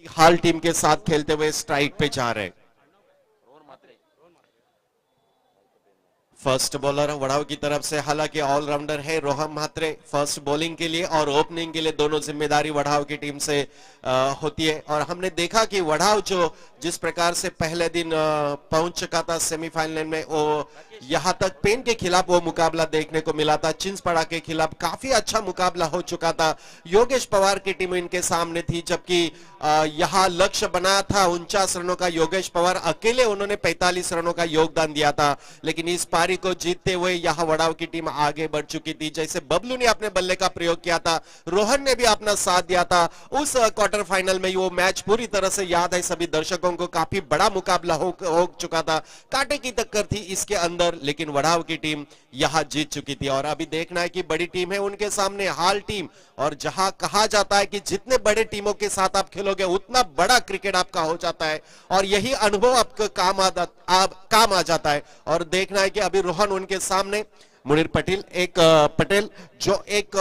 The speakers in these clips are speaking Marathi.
हाल टीम के साथ खेलते हुए स्ट्राइक पे जा रहे हैं। फर्स्ट बॉलर वड़ाव की तरफ से, हालांकि ऑलराउंडर है रोहन म्हात्रे, फर्स्ट बॉलिंग के लिए और ओपनिंग के लिए दोनों जिम्मेदारी वड़ाव की टीम से होती है। और हमने देखा कि वड़ाव जो जिस प्रकार से पहले दिन पहुंच चुका था सेमीफाइनल में, वो यहां तक पेन के खिलाफ वो मुकाबला देखने को मिला था। चिंचपड़ा के खिलाफ काफी अच्छा मुकाबला हो चुका था। योगेश पवार की टीम इनके सामने थी, जबकि यहां लक्ष्य बनाया था 49 रनों का। योगेश पवार अकेले उन्होंने 45 रनों का योगदान दिया था, लेकिन इस पारी को जीतते हुए यहां वड़ाव की टीम आगे बढ़ चुकी थी। जैसे बबलू ने अपने बल्ले का प्रयोग किया था, रोहन ने भी अपना साथ दिया था उस क्वार्टर फाइनल में। वो मैच पूरी तरह से याद है सभी दर्शकों को, काफी बड़ा मुकाबला हो चुका था, कांटे की टक्कर थी इसके अंदर, लेकिन वड़ाव की टीम यहां जीत चुकी थी। और अभी देखना है कि बड़ी टीम है उनके सामने हाल टीम, और जहां कहा जाता है कि जितने बड़े टीमों के साथ आप खेलोगे उतना बड़ा क्रिकेट आपका हो जाता है, और यही अनुभव आपको काम आ जाता है। और देखना है कि अभी रोहन उनके सामने, मुनीर पटेल जो एक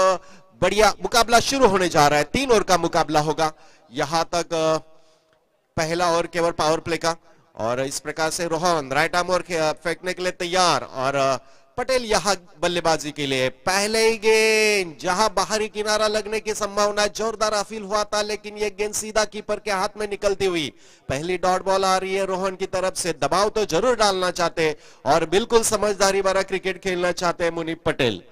बढ़िया मुकाबला शुरू होने जा रहा है। 3 ओवर का मुकाबला होगा यहां तक, पहला ओवर केवल पावर प्ले का। और इस प्रकार से रोहन राइट आर्म ओवर फेंकने के लिए तैयार, और पटेल यहां बल्लेबाजी के लिए। पहले ही गेंद जहां बाहरी किनारा लगने की संभावना, जोरदार अपील हुआ था, लेकिन यह गेंद सीधा कीपर के हाथ में निकलती हुई। पहली डॉट बॉल आ रही है रोहन की तरफ से। दबाव तो जरूर डालना चाहते और बिल्कुल समझदारी भरा क्रिकेट खेलना चाहते हैं मुनीर पटेल।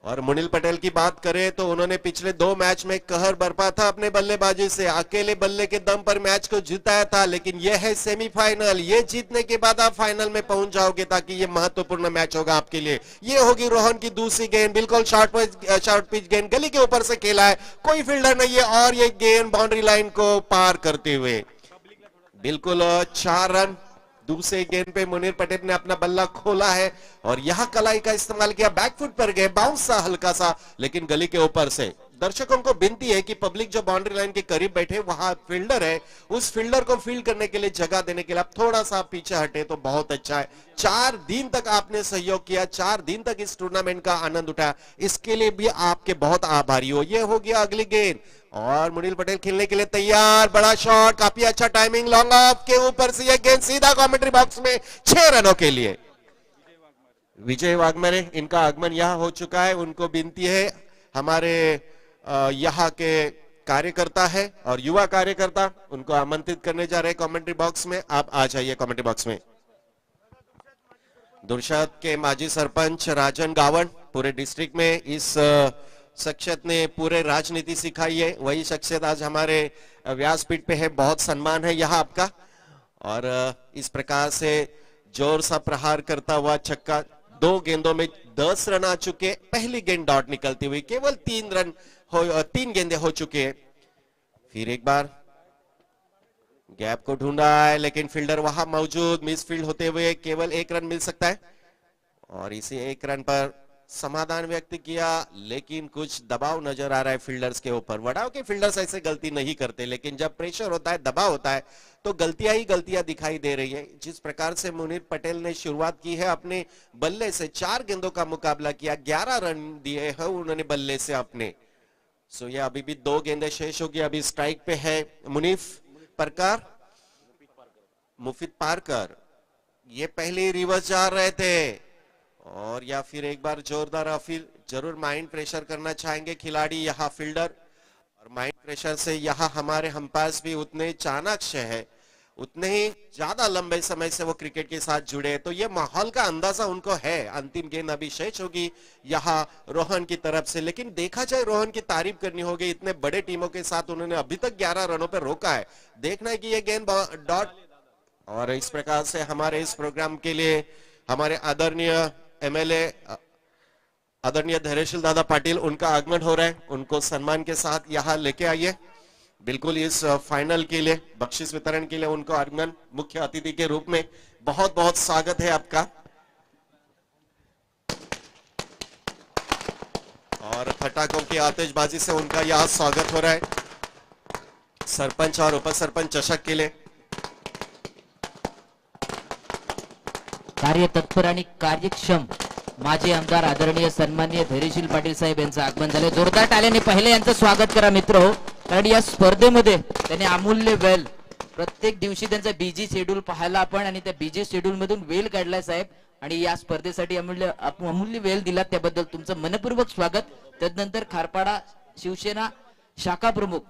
और मुनील पटेल की बात करें तो उन्होंने पिछले 2 मैच में कहर बरपा था अपने बल्लेबाजी से, अकेले बल्ले के दम पर मैच को जिताया था। लेकिन यह है सेमीफाइनल, ये जीतने के बाद आप फाइनल में पहुंच जाओगे, ताकि ये महत्वपूर्ण मैच होगा आपके लिए। ये होगी रोहन की दूसरी गेंद, बिल्कुल शॉर्ट पिच गेंद, गली के ऊपर से खेला है, कोई फील्डर नहीं है, और ये गेंद बाउंड्री लाइन को पार करते हुए बिल्कुल 4 रन। दूसरे गेंद पे मुनीर पटेल ने अपना बल्ला खोला है और यहां कलाई का इस्तेमाल किया, बैकफुट पर गए, बाउंस सा हल्का सा, लेकिन गली के ऊपर से। दर्शकों को विनती है कि पब्लिक जो बाउंड्री लाइन के करीब बैठे, वहां फील्डर है, उस फील्डर को फील्ड करने के लिए जगह देने के लिए आप थोड़ा सा पीछे हटे तो बहुत अच्छा है। 4 दिन तक आपने सहयोग किया, 4 दिन तक इस टूर्नामेंट का आनंद उठाया, इसके लिए भी आपके बहुत आभारी हो। यह हो गया अगली गेंद, और मुनील पटेल खेलने के लिए तैयार। बड़ा शॉट, काफी अच्छा टाइमिंग, लॉन्ग ऑफ के ऊपर से यह गेंद सीधा कमेंट्री बॉक्स में 6 रनों के लिए। विजय वाघमारे, इनका आगमन यहां हो चुका है। उनको विनती है, हमारे यहाँ के कार्यकर्ता है और युवा कार्यकर्ता, उनको आमंत्रित करने जा रहे हैं कमेंट्री बॉक्स में। आप आ जाइए कमेंट्री बॉक्स में। दुर्शात के माजी सरपंच राजन गावन, पूरे डिस्ट्रिक्ट में इस शख्सियत ने पूरे राजनीति सिखाई है, वही शख्सियत आज हमारे व्यासपीठ पे है। बहुत सम्मान है यहाँ आपका। और इस प्रकार से जोर सा प्रहार करता हुआ छक्का, 2 गेंदों में 10 रन आ चुके। पहली गेंद डॉट निकलती हुई, केवल 3 गेंदे हो चुके हैं। फिर एक बार गैप को ढूंढा है, लेकिन फील्डर वहां मौजूद, मिस फील्ड होते हुए केवल 1 रन मिल सकता है। और इसी 1 रन पर समाधान व्यक्त किया, लेकिन कुछ दबाव नजर आ रहा है फील्डर्स के ऊपर। वड़ाव के फील्डर्स ऐसे गलती नहीं करते, लेकिन जब प्रेशर होता है, दबाव होता है, तो गलतियां ही गलतियां दिखाई दे रही है। जिस प्रकार से मुनीर पटेल ने शुरुआत की है अपने बल्ले से, 4 गेंदों का मुकाबला किया, 11 रन दिए हैं उन्होंने बल्ले से अपने। सो ये अभी भी 2 गेंदें शेष होगी। अभी स्ट्राइक पे है मुफीद पारकर, ये पहले रिवर्स जा रहे थे, और या फिर एक बार जोरदार अपील। जरूर माइंड प्रेशर करना चाहेंगे खिलाड़ी यहाँ फील्डर, और माइंड प्रेशर से यहाँ हमारे अंपायर्स भी उतने चाणक्य है, उतने ही ज्यादा लंबे समय से वो क्रिकेट के साथ जुड़े, तो ये माहौल का अंदाजा उनको है। अंतिम गेंद अभी शेष होगी यहाँ रोहन की तरफ से, लेकिन देखा जाए रोहन की तारीफ करनी होगी, इतने बड़े टीमों के साथ उन्होंने अभी तक 11 रनों पर रोका है। देखना है कि ये गेंद डॉट। और इस प्रकार से हमारे इस प्रोग्राम के लिए हमारे आदरणीय एमएलए आदरणीय धैर्यशील दादा पाटिल, उनका आगमन हो रहा है। उनको सम्मान के साथ यहाँ लेके आइए। बिल्कुल इस फाइनल के लिए, बख्शिश वितरण के लिए उनको आगमन मुख्य अतिथि के रूप में बहुत बहुत स्वागत है आपका। और पटाखों की आतिशबाजी से उनका यहाँ स्वागत हो रहा है। सरपंच और उप सरपंच चषक के लिए कार्य तत्पर आणि कार्यक्षम माजी आमदार आदरणीय सन्माननीय धैर्यशील पाटील साहेब यांचं आगमन झाले। जोरदार टाळ्यांनी पहिले यांचं स्वागत करा मित्र। कारण या स्पर्धेमध्ये त्यांनी अमूल्य वेळ, प्रत्येक दिवशी त्यांचा बिझी शेड्यूल पाहायला आपण आणि त्या बिझी शेड्यूल मधून वेळ काढलाय साहेब, आणि या स्पर्धेसाठी अमूल्य वेळ दिला त्याबद्दल तुमचं मनपूर्वक स्वागत. त्यानंतर खारपाडा शिवसेना शाखा प्रमुख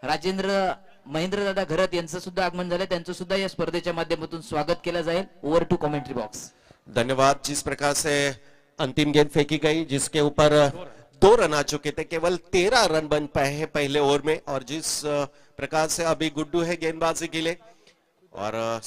राजेंद्र महेंद्रदादा घरत यांचं सुद्धा आगमन झालं, त्यांचं सुद्धा या स्पर्धेच्या माध्यमातून स्वागत केलं जाईल. Over to commentary box. धन्यवाद. जिस प्रकार से अंतिम गेंद फेंकी गई जिसके ऊपर 2 रन आ चुके थे, केवल 13 रन बन पाए हैं पहले ओवर में, और जिस प्रकार से अभी गुड्डू है गेंदबाजी के लिए, और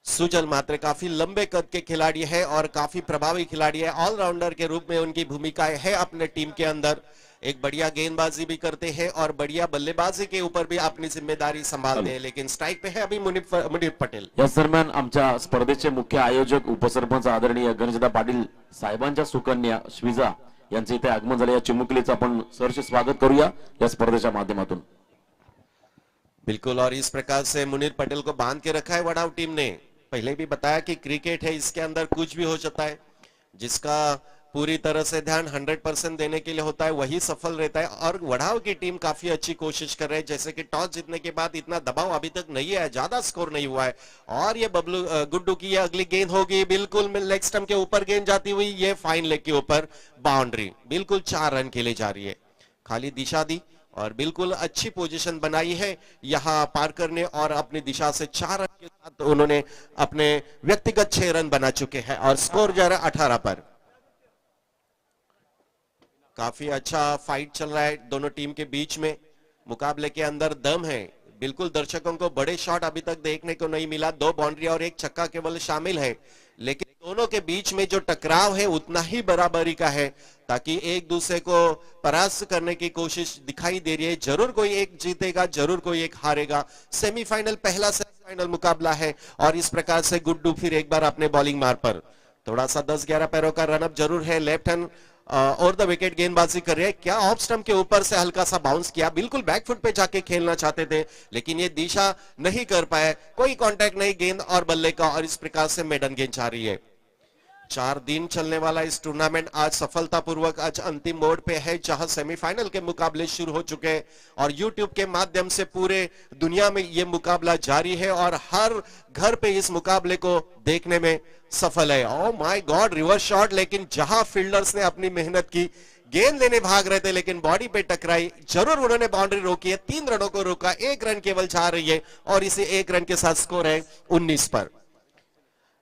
सुजल मात्रे काफी लंबे कद के खिलाड़ी है और काफी प्रभावी खिलाड़ी है, ऑलराउंडर के रूप में उनकी भूमिकाएं है अपने टीम के अंदर. एक बढ़िया गेंदबाजी भी करते हैं और बढ़िया बल्लेबाजी के ऊपर भी अपनी जिम्मेदारी संभालते हैं. लेकिन स्ट्राइक पे है अभी मुनीर पटेल. या दरम्यान आमच्या स्पर्धेचे मुख्य आयोजक उपसरपंच आदरणीय गणेशदा पाटील साहेबांच्या सुकन्या श्विजा यांचे इथे आगमन झाले. या चिमुकलीचं आपण सहर्ष स्वागत करूया या स्पर्धेच्या माध्यमातून. बिल्कुल. और इस प्रकार से मुनीर पटेल को बांध के रखा है वडाव टीम ने. पहले भी बताया कि क्रिकेट है, इसके अंदर कुछ भी हो सकता है. जिसका पूरी तरह से ध्यान 100% देने के लिए होता है वही सफल रहता है. और वडाव की टीम काफी अच्छी कोशिश कर रही है, जैसे कि टॉस जीतने के बाद इतना दबाव अभी तक नहीं है, ज्यादा स्कोर नहीं हुआ है. और ये गुड्डू की ये अगली गेंद होगी, बिल्कुल लेग स्टंप के ऊपर गेंद जाती हुई, ये फाइन लेग के ऊपर बाउंड्री, बिल्कुल 4 रन के लिए जा रही है. खाली दिशा दी और बिल्कुल अच्छी पोजीशन बनाई है यहां पार करने, और अपनी दिशा से 4 रन के साथ उन्होंने अपने व्यक्तिगत 6 रन बना चुके हैं और स्कोर जा रहा है 18 पर. काफी अच्छा फाइट चल रहा है दोनों टीम के बीच में. मुकाबले के अंदर दम है. बिल्कुल दर्शकों को बड़े शॉट अभी तक देखने को नहीं मिला. 2 बाउंड्री और 1 छक्का केवल शामिल है, लेकिन दोनों के बीच में जो टकराव है उतना ही बराबरी का है, ताकि एक दूसरे को परास्त करने की कोशिश दिखाई दे रही है. जरूर कोई एक जीतेगा, जरूर कोई एक हारेगा. सेमीफाइनल, पहला सेमीफाइनल मुकाबला है, और इस प्रकार से गुड्डू फिर एक बार अपने बॉलिंग मार पर थोड़ा सा 10-11 पैरों का रनअप जरूर है. लेफ्ट हैंड और द विकेट गेंदबाजी कर रहे हैं. क्या ऑफ स्टंप के ऊपर से हल्का सा बाउंस किया, बिल्कुल बैकफुट पे जाके खेलना चाहते थे, लेकिन ये दिशा नहीं कर पाए. कोई कांटेक्ट नहीं गेंद और बल्ले का, और इस प्रकार से मेडन गेंद जा रही है. 4 दिन चलने वाला इस टूर्नामेंट आज सफलतापूर्वक आज अंतिम मोड़ पे है, जहां सेमीफाइनल के मुकाबले शुरू हो चुके हैं, और यूट्यूब के माध्यम से पूरे दुनिया में ये मुकाबला जारी है, और हर घर पे इस मुकाबले को देखने में सफल है. Oh my God, reverse shot, लेकिन जहां फील्डर्स ने अपनी मेहनत की, गेंद लेने भाग रहे थे लेकिन बॉडी पे टकराई. जरूर उन्होंने बाउंड्री रोकी है, 3 रनों को रोका, 1 रन केवल जा रही है, और इसे 1 रन के साथ स्कोर है 19 पर.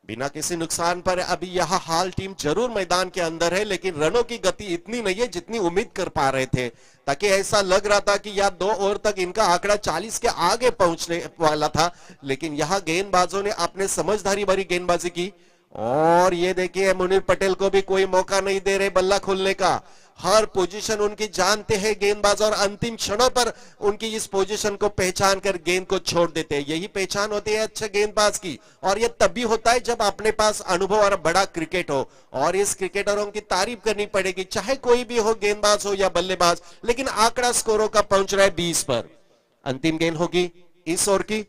बिना किसी नुकसान पर अभी यह हाल टीम जरूर मैदान के अंदर है, लेकिन रनों की गति इतनी नहीं है जितनी उम्मीद कर पा रहे थे, ताकि ऐसा लग रहा था कि या 2 ओवर तक इनका आंकड़ा 40 के आगे पहुंचने वाला था. लेकिन यहां गेंदबाजों ने अपने समझदारी भरी गेंदबाजी की, और ये देखिए मुनीर पटेल को भी कोई मौका नहीं दे रहे बल्ला खोलने का. हर पोजीशन उनकी जानते हैं गेंदबाज, और अंतिम क्षणों पर उनकी इस पोजीशन को पहचान कर गेंद को छोड़ देते हैं. यही पहचान होती है अच्छे गेंदबाज की, और यह तभी होता है जब अपने पास अनुभव और बड़ा क्रिकेट हो. और इस क्रिकेटरों की तारीफ करनी पड़ेगी, चाहे कोई भी हो, गेंदबाज हो या बल्लेबाज. लेकिन आंकड़ा स्कोरों का पहुंच रहा है 20 पर. अंतिम गेंद होगी इस ओवर की.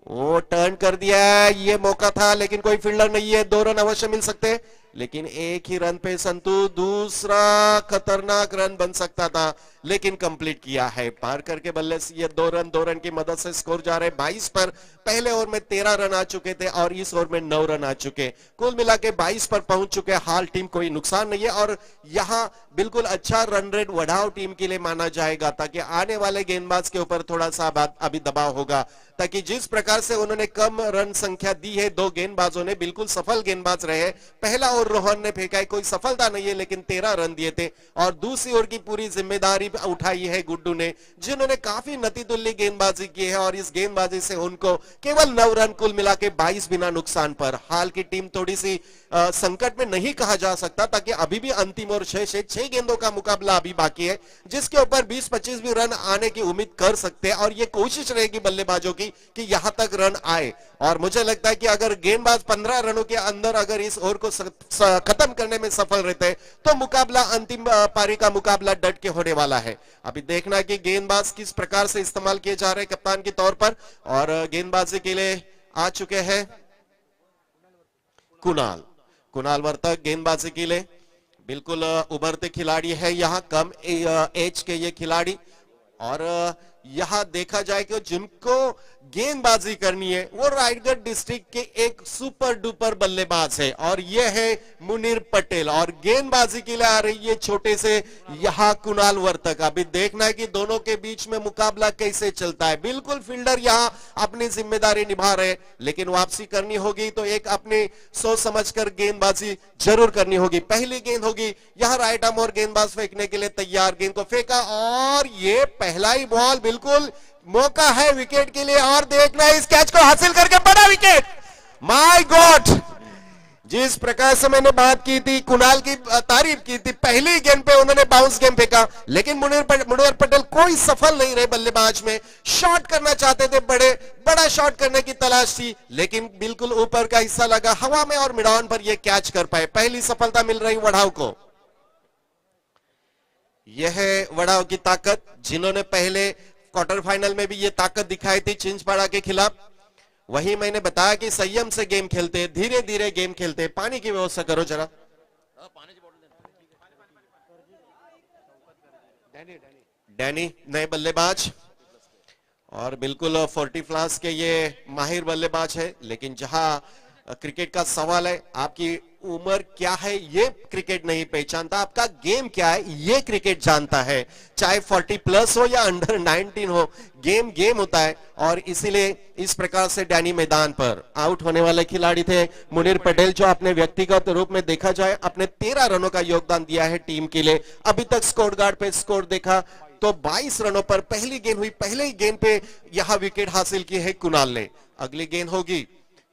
वो टर्न कर दिया, ये मौका था, लेकिन कोई फील्डर नहीं है. 2 रन अवश्य मिल सकते, लेकिन एक ही रन पे संतु. दूसरा खतरनाक रन बन सकता था, लेकिन कंप्लीट किया है पार करके बल्ले से. ये 2 रन की मदद से स्कोर जा रहे 22 पर. पहले ओवर में 13 रन आ चुके थे, और इस ओवर में 9 रन आ चुके. कुल मिला के 22 पर पहुंच चुके. हाल टीम कोई नुकसान नहीं है, और यहां बिल्कुल अच्छा रन रेट वडाव टीम के लिए माना जाएगा, ताकि आने वाले गेंदबाज के ऊपर थोड़ा सा अभी दबाव होगा, ताकि जिस प्रकार से उन्होंने कम रन संख्या दी है 2 गेंदबाजों ने, बिल्कुल सफल गेंदबाज रहे. पहला ओवर रोहन ने फेंका है, कोई सफलता नहीं है, लेकिन 13 रन दिए थे. और दूसरी ओवर की पूरी जिम्मेदारी उठाई है गुड्डू ने, जिन्होंने काफी नतीतुल्य गेंदबाजी की है, और इस गेंदबाजी से उनको केवल 9 रन, कुल मिला के 22 बिना नुकसान पर. हाल की टीम थोड़ी सी संकट में नहीं कहा जा सकता, ताकि अभी भी अंतिम और 6 गेंदों का मुकाबला अभी बाकी है, जिसके ऊपर 20-25 भी रन आने की उम्मीद कर सकते हैं. और ये कोशिश रहेगी बल्लेबाजों की कि यहां तक रन आए. और मुझे लगता है कि अगर गेंदबाज 15 रनों के अंदर अगर इस ओवर को खत्म करने में सफल रहते हैं, तो मुकाबला अंतिम पारी का मुकाबला डट के होने वाला है. अभी देखना कि गेंदबाज किस प्रकार से इस्तेमाल किए जा रहे हैं कप्तान के तौर पर. और गेंदबाजी के लिए आ चुके हैं कुणाल वर्तक गेंदबाजी के लिए. बिल्कुल उभरते खिलाड़ी है, यहाँ कम एज के ये खिलाड़ी, और यहाँ देखा जाए कि जिनको गेंदबाजी करनी है वो रायगढ़ डिस्ट्रिक्ट के एक सुपर डुपर बल्लेबाज है और ये है मुनीर पटेल और गेंदबाजी के लिए आ रही है छोटे से यहाँ कुणाल वर्तक। अभी देखना है कि दोनों के बीच में मुकाबला कैसे चलता है। बिल्कुल फील्डर यहाँ अपनी जिम्मेदारी निभा रहे, लेकिन वापसी करनी होगी तो एक अपने सोच समझकर गेंदबाजी जरूर करनी होगी। पहली गेंद होगी यहाँ राइट आर्म और गेंदबाज फेंकने के लिए तैयार, गेंद को फेंका और ये पहला ही बॉल, बिल्कुल मौका है विकेट के लिए और देखना है इस कैच को हासिल करके बड़ा विकेट। माय गॉड, जिस प्रकार से मैंने बात की थी, कुणाल की तारीफ की थी, पहली गेंद पे उन्होंने बाउंस गेम फेंका, लेकिन मुनीर पटेल कोई सफल नहीं रहे बल्लेबाज में। शॉट करना चाहते थे, बड़ा शॉट करने की तलाश थी, लेकिन बिल्कुल ऊपर का हिस्सा लगा हवा में और मिड ऑन पर यह कैच कर पाए। पहली सफलता मिल रही वढ़ाव को। यह है वढ़ाव की ताकत, जिन्होंने पहले क्वार्टर फाइनल में भी ये ताकत दिखाई थी चिंचपाड़ा के खिलाफ। वही मैंने बताया कि संयम से गेम खेलते, धीरे धीरे गेम खेलते। पानी की व्यवस्था करो जरा। डैनी नए बल्लेबाज और बिल्कुल 40 प्लस के ये माहिर बल्लेबाज है, लेकिन जहां क्रिकेट का सवाल है, आपकी उम्र क्या है ये क्रिकेट नहीं पहचानता, आपका गेम क्या है ये क्रिकेट जानता है। चाहे 40 प्लस हो या अंडर 19 हो, गेम होता है। और इसीलिए इस प्रकार से डैनी मैदान पर आउट होने वाले खिलाड़ी थे मुनीर पटेल, जो अपने व्यक्तिगत रूप में देखा जाए अपने 13 रनों का योगदान दिया है टीम के लिए। अभी तक स्कोर गार्ड पे स्कोर देखा तो 22 रनों पर पहली गेंद हुई, पहले ही गेंद पे यहां विकेट हासिल की है कुणाल ने। अगली गेंद होगी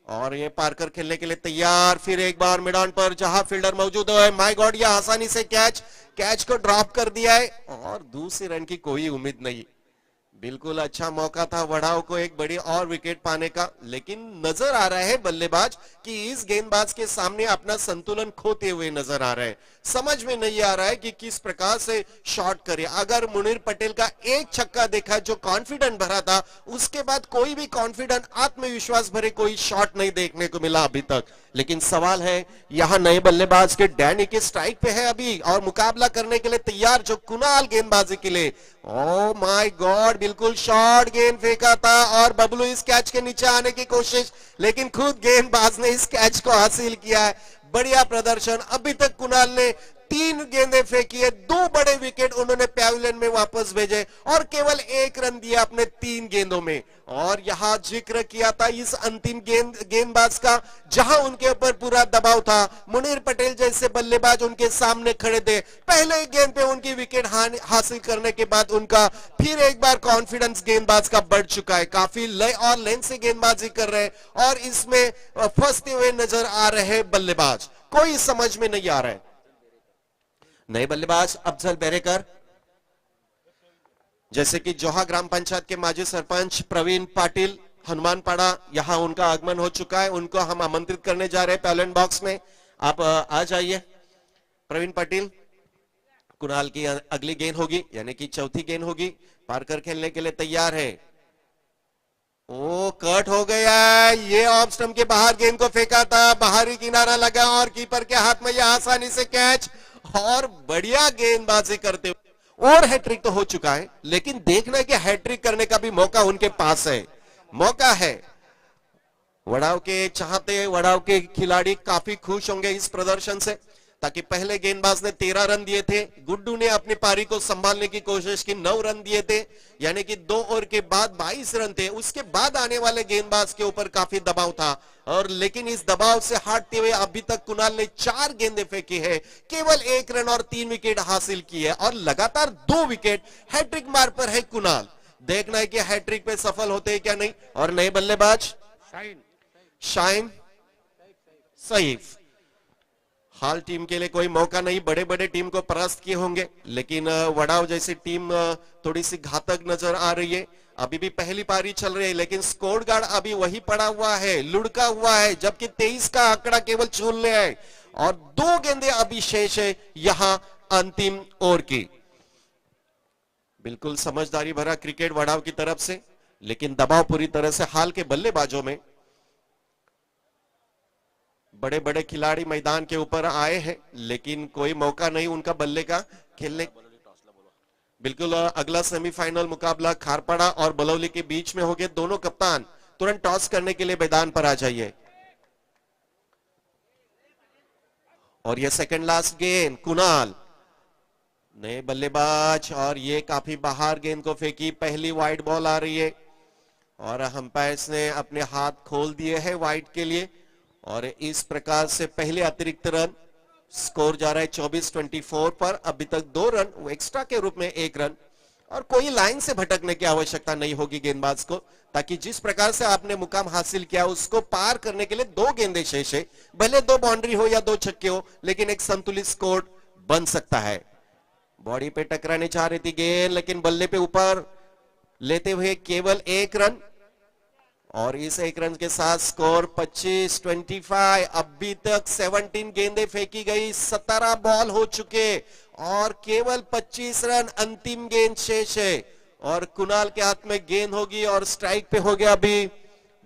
और ये पारकर खेलने के लिए तैयार, फिर एक बार मिडान पर जहां फील्डर मौजूद है। माय गॉड, ये आसानी से कैच को ड्रॉप कर दिया है और दूसरे रन की कोई उम्मीद नहीं। बिल्कुल अच्छा मौका था वढ़ाव को एक बड़ी और विकेट पाने का, लेकिन नजर आ रहा है बल्लेबाज कि इस गेंदबाज के सामने अपना संतुलन खोते हुए नजर आ रहा है। समझ में नहीं आ रहा है कि किस प्रकार से शॉट करे। अगर मुनीर पटेल का एक छक्का देखा जो कॉन्फिडेंट भरा था, उसके बाद कोई भी कॉन्फिडेंट आत्मविश्वास भरे कोई शॉट नहीं देखने को मिला अभी तक। लेकिन सवाल है यहां नए बल्लेबाज के डैनी के स्ट्राइक पे है अभी और मुकाबला करने के लिए तैयार जो कुणाल गेंदबाजी के लिए। ओ माय गॉड, बिल्कुल शॉर्ट गेंद फेंका था और बबलू इस कैच के नीचे आने की कोशिश, लेकिन खुद गेंदबाज ने इस कैच को हासिल किया है। बढ़िया प्रदर्शन। अभी तक कुणाल ने 3 गेंदें फेंकी है, 2 बड़े विकेट उन्होंने पैविलियन में वापस भेजे और केवल 1 रन दिया अपने 3 गेंदों में। और यहां जिक्र किया था इस अंतिम गेंदबाज का, जहां उनके ऊपर पूरा दबाव था। मुनीर पटेल जैसे बल्लेबाज उनके सामने खड़े थे। पहले गेंद पे उनकी विकेट हासिल करने के बाद उनका फिर एक बार कॉन्फिडेंस गेंदबाज का बढ़ चुका है। काफी लय और लेंथ से गेंदबाजी कर रहे हैं और इसमें फंसते हुए नजर आ रहे बल्लेबाज, कोई समझ में नहीं आ रहा है। नए बल्लेबाज अफजल बेरेकर, जैसे कि जोहा ग्राम पंचायत के माजी सरपंच प्रवीण पाटिल हनुमानपाड़ा, यहां उनका आगमन हो चुका है। उनको हम आमंत्रित करने जा रहे हैं पैवेलियन बॉक्स में। आप आ जाइए प्रवीण पाटिल। कुणाल की अगली गेंद होगी, यानी कि चौथी गेंद होगी। पारकर खेलने के लिए तैयार है। ओ कट हो गया, ये ऑफ स्टंप के बाहर गेंद को फेंका था, बाहरी किनारा लगा और कीपर के हाथ में यह आसानी से कैच और बढ़िया गेंदबाजी करते हुए। और हैट्रिक तो हो चुका है, लेकिन देखना है कि हैट्रिक करने का भी मौका उनके पास है, मौका है। वड़ाव के चाहते, वड़ाव के खिलाड़ी काफी खुश होंगे इस प्रदर्शन से, ताकि पहले गेंदबाज ने 13 रन दिए थे, गुड्डू ने अपनी पारी को संभालने की कोशिश की, 9 रन दिए थे, यानी कि 2 ओवर के बाद 22 रन थे। उसके बाद आने वाले गेंदबाज के ऊपर काफी दबाव था और लेकिन इस दबाव से हटते हुए अभी तक कुणाल ने 4 गेंदें फेंकी है, केवल 1 रन और 3 विकेट हासिल की है और लगातार 2 विकेट हैट्रिक मार पर है कुणाल। देखना है कि हैट्रिक पे सफल होते हैं क्या नहीं। और नए बल्लेबाज शाइन सईफ, हाल टीम के लिए कोई मौका नहीं, बड़े बड़े टीम को परास्त किए होंगे, लेकिन वड़ाव जैसी टीम थोड़ी सी घातक नजर आ रही है। अभी भी पहली पारी चल रही है, लेकिन स्कोर गार्ड अभी वही पड़ा हुआ है, लुढ़का हुआ है, जबकि 23 का आंकड़ा केवल छूने है और 2 गेंदें अभी शेष है यहां अंतिम ओवर की। बिल्कुल समझदारी भरा क्रिकेट वड़ाव की तरफ से, लेकिन दबाव पूरी तरह से हाल के बल्लेबाजों में। बड़े बड़े खिलाड़ी मैदान के ऊपर आए हैं, लेकिन कोई मौका नहीं उनका बल्ले का खेलने। बिल्कुल अगला सेमीफाइनल मुकाबला खारपाड़ा और बलौली के बीच में होंगे। दोनों कप्तान तुरंत टॉस करने के लिए मैदान पर आ जाइए। और ये सेकंड लास्ट गेंद कुणाल नए बल्लेबाज और ये काफी बाहर गेंद को फेंकी। पहली वाइड बॉल आ रही है और अंपायर्स ने अपने हाथ खोल दिए हैं वाइड के लिए और इस प्रकार से पहले अतिरिक्त रन स्कोर जा रहा है 24-24 पर। अभी तक 2 रन वो एक्स्ट्रा के रूप में 1 रन और कोई लाइन से भटकने की आवश्यकता नहीं होगी गेंदबाज को, ताकि जिस प्रकार से आपने मुकाम हासिल किया उसको पार करने के लिए 2 गेंदें शेष है। भले 2 बाउंड्री हो या 2 छक्के हो, लेकिन एक संतुलित स्कोर बन सकता है। बॉडी पे टकराने चाह रही थी गेंद, लेकिन बल्ले पे ऊपर लेते हुए केवल 1 रन और इस 1 रन के साथ स्कोर 25-25। अभी तक 17 गेंदें फेंकी गई, 17 बॉल हो चुके और केवल 25 रन। अंतिम गेंद शेष है और कुणाल के हाथ में गेंद होगी और स्ट्राइक पे हो गया अभी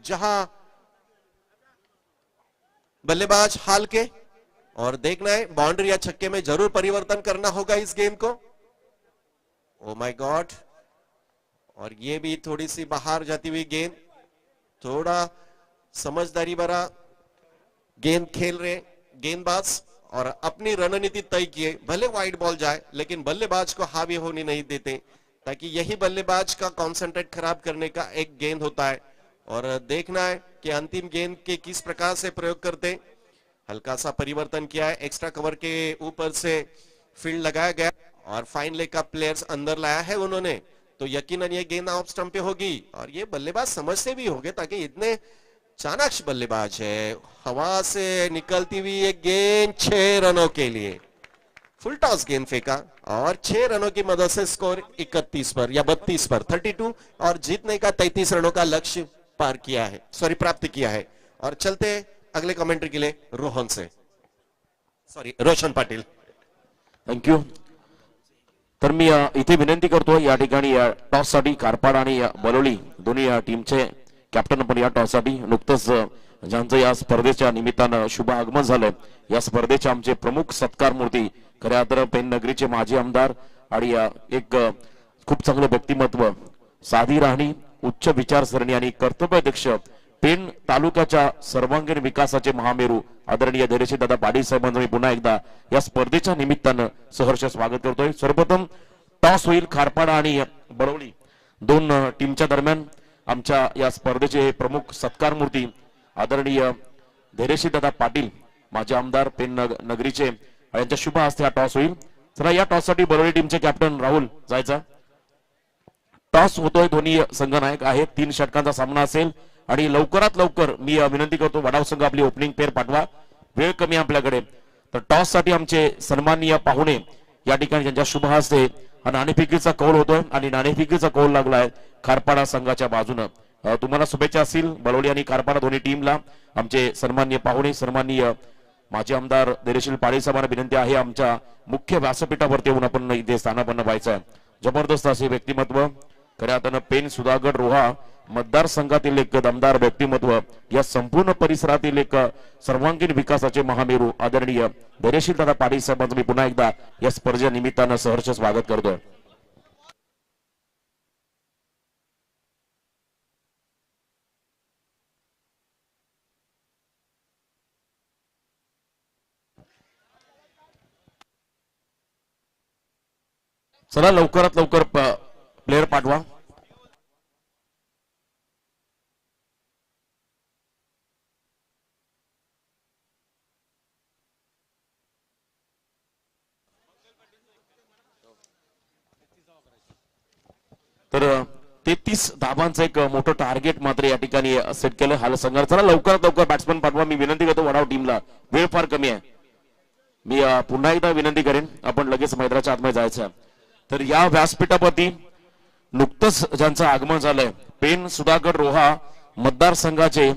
जहां बल्लेबाज हाल के, और देखना है बाउंड्री या छक्के में जरूर परिवर्तन करना होगा इस गेंद को। ओ माय गॉड, और ये भी थोड़ी सी बाहर जाती हुई गेंद। थोड़ा समझदारी भरा गेंद खेल रहे गेंदबाज और अपनी रणनीति तय किए। भले वाइड बॉल जाए लेकिन बल्लेबाज को हावी होने नहीं देते, ताकि यही बल्लेबाज का कॉन्सेंट्रेट खराब करने का एक गेंद होता है। और देखना है कि अंतिम गेंद के किस प्रकार से प्रयोग करते। हल्का सा परिवर्तन किया है, एक्स्ट्रा कवर के ऊपर से फील्ड लगाया गया और फाइन लेग का प्लेयर्स अंदर लाया है उन्होंने, तो यकीनन ये गेंद ऑफ स्टंप पे होगी और ये बल्लेबाज समझते भी होंगे, ताकि इतने चाणाक्ष बल्लेबाज है। हवा से निकलती हुई ये गेंद 6 रनों के लिए फुल टॉस गेंद फेंका और 6 रनों की मदद से स्कोर 31 पर या 32 पर 32 और जीतने का 33 रनों का लक्ष्य पार किया है, सॉरी प्राप्त किया है। और चलते अगले कमेंट्री के लिए रोशन पाटील। थँक्यू। तर मी इथे विनंती करतो या ठिकाणी टॉस साठी खारपाड आणि बलोली दोन्ही टीमचे कॅप्टन पण या टॉस साठी नुकतंच ज्यांचं या स्पर्धेच्या निमित्तानं शुभ आगमन झालंय, या स्पर्धेचे आमचे प्रमुख सत्कार मूर्ती खऱ्या अर्थानं पेन नगरीचे माजी आमदार आणि एक खूप चांगलं व्यक्तिमत्व, साधी राहणी, उच्च विचारसरणी आणि कर्तव्यदक्ष पेन तालुक्याच्या सर्वांगीण विकासाचे महामेरू आदरणीय धैर्यशील दादा पाटील साहेबांचं मी पुन्हा एकदा या स्पर्धेच्या निमित्तानं सहर्ष स्वागत करतोय। सर्वप्रथम टॉस होईल खारपाडा आणि बरोली दोन टीमच्या दरम्यान। आमच्या या स्पर्धेचे प्रमुख सत्कार मूर्ती आदरणीय धैर्यशील दादा पाटील माजी आमदार पेन नगरीचे यांच्या शुभ हस्ते हा टॉस होईल। चला या टॉस साठी बरोली टीमचे कॅप्टन राहुल जायचा। टॉस होतोय, दोन्ही संघनायक आहेत, 3 षटकांचा सामना असेल आणि लवकरात लवकर मी विनंती करतो वडाव संघ आपली ओपनिंग पेअर पाठवा, वेळ कमी आपल्याकडे। तर टॉस साठी आमचे सन्माननीय पाहुणे या ठिकाणी त्यांच्या शुभ हस्ते नाणेफेकीचा कौल होतोय आणि नाणेफेकीचा कौल लागलाय खारपाडा संघाच्या बाजूने। तुम्हाला शुभेच्छा असतील बलोली आणि खारपाडा दोन्ही टीमला। आमचे सन्माननीय पाहुणे सन्माननीय माजी आमदार धैर्यशील पाटील साहेबांना विनंती आहे आमच्या मुख्य व्यासपीठावरती येऊन आपण इथे स्थानापन्न व्हायचं आहे। जबरदस्त असे व्यक्तिमत्व, खऱ्या अर्थानं पेन सुधागड रोहा मतदारसंघातील एक दमदार व्यक्तिमत्व, या संपूर्ण परिसरातील एक सर्वांगीण विकासाचे महामेरू आदरणीय धैर्यशील दादा पाटील साहेबांचं मी पुन्हा एकदा या स्पर्धेच्या निमित्तानं सहर्ष स्वागत करतोय। चला लवकरात लवकर प्लेयर पाठवा। तर 33 धाबांचं एक मोठं टार्गेट मात्र या ठिकाणी सेट केलं हाल संघाने। चला लवकरात लवकर बॅट्समन पाठवा, मी विनंती करतो वडाव टीमला, वेळ फार कमी आहे। मी पुन्हा एकदा विनंती करेन आपण लगेच मैदानाच्या आतमध्ये जायचं। तर या व्यासपीठावरती नुकतंच ज्यांचं आगमन झालंय पेन सुधागड रोहा मतदारसंघाचे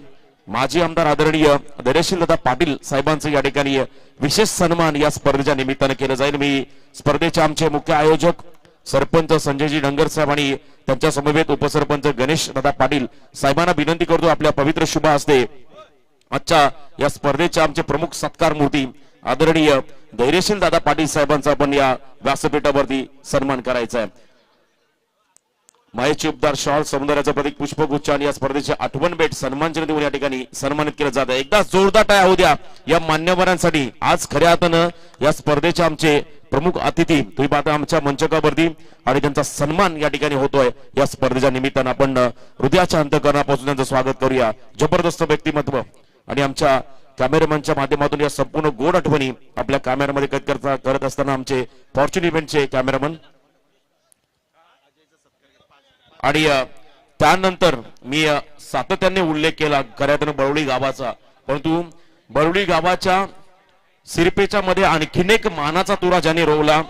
माजी आमदार आदरणीय धैर्यशील दादा पाटील साहेबांचं या ठिकाणी विशेष सन्मान या स्पर्धेच्या निमित्तानं केलं जाईल। मी स्पर्धेचे आमचे मुख्य आयोजक सरपंच संजयजी डंगर साहेब आणि त्यांच्या समवेत उपसरपंच गणेश दादा पाटील साहेबांना विनंती करतो आपल्या पवित्र शुभ हस्ते आजच्या या स्पर्धेचे आमचे प्रमुख सत्कार मूर्ती आदरणीय धैर्यशील दादा पाटील साहेबांचा आपण या व्यासपीठावरती सन्मान करायचा आहे। मायेची उपदार शॉल सौंदर्याचं प्रतीक पुष्पगुच्छ आणि या स्पर्धेचे आठवण भेट सन्मानचिन्ह देऊन या ठिकाणी सन्मानित केलं जात आहे. एकदा जोरदार टाळ्या होऊ द्या या मान्यवरांसाठी. आज खऱ्या अर्थानं या स्पर्धेचे आमचे प्रमुख अतिथी तुम्ही पाहता आमच्या मंचकावरती आणि त्यांचा सन्मान या ठिकाणी होतोय. या स्पर्धेच्या निमित्तानं आपण हृदयाच्या अंतःकरणापासून त्यांचं स्वागत करूया. जबरदस्त व्यक्तिमत्व आणि आमच्या कॅमेरामॅनच्या माध्यमातून या संपूर्ण गोड आठवणी आपल्या कॅमेरामध्ये कैद करत असताना आमचे फॉर्च्यून इव्हेंटचे कॅमेरामन आणि त्यानंतर मी सातत्याने उल्लेख केला खऱ्या अर्थानं बरवली गावाचा, परंतु बरवली गावाच्या सिरपेच्या मध्ये आणखीन एक मानाचा तुरा ज्याने रोवला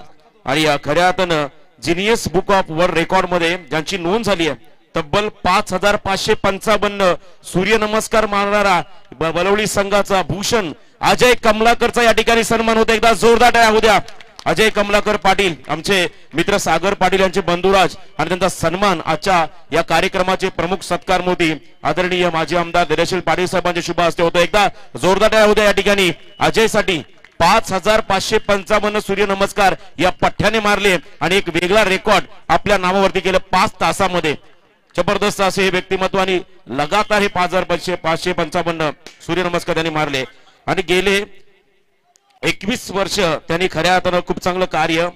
आणि खऱ्या अर्थानं genius book of world record मध्ये ज्यांची नोंद झाली आहे तब्बल 5555 सूर्यनमस्कार मारणारा बलवली संघाचा भूषण अजय कमलाकरचा या ठिकाणी सन्मान होतो. एकदा जोरदार टाळ्या होऊ द्या. अजय कमलाकर पाटील आमचे मित्र सागर पाटील यांचे बंधुराज आणि त्यांचा सन्मान आजच्या या कार्यक्रमाचे प्रमुख सत्कार मोदी आदरणीय माजी आमदार धैर्यशील पाटील साहेबांच्या शुभ हस्ते होतो. एकदा जोरदार टाळ्या होऊ द्या या ठिकाणी अजय साठी. 5555 सूर्यनमस्कार या पठ्ठ्याने मारले आणि एक वेगळा रेकॉर्ड आपल्या नावावरती केलं 5 तासामध्ये. जबरदस्त असे हे व्यक्तिमत्व आणि लगातार हे 5555 सूर्यनमस्कार त्यांनी मारले आणि गेले 21 वर्ष त्यांनी खऱ्या अर्थानं खूप चांगलं कार्य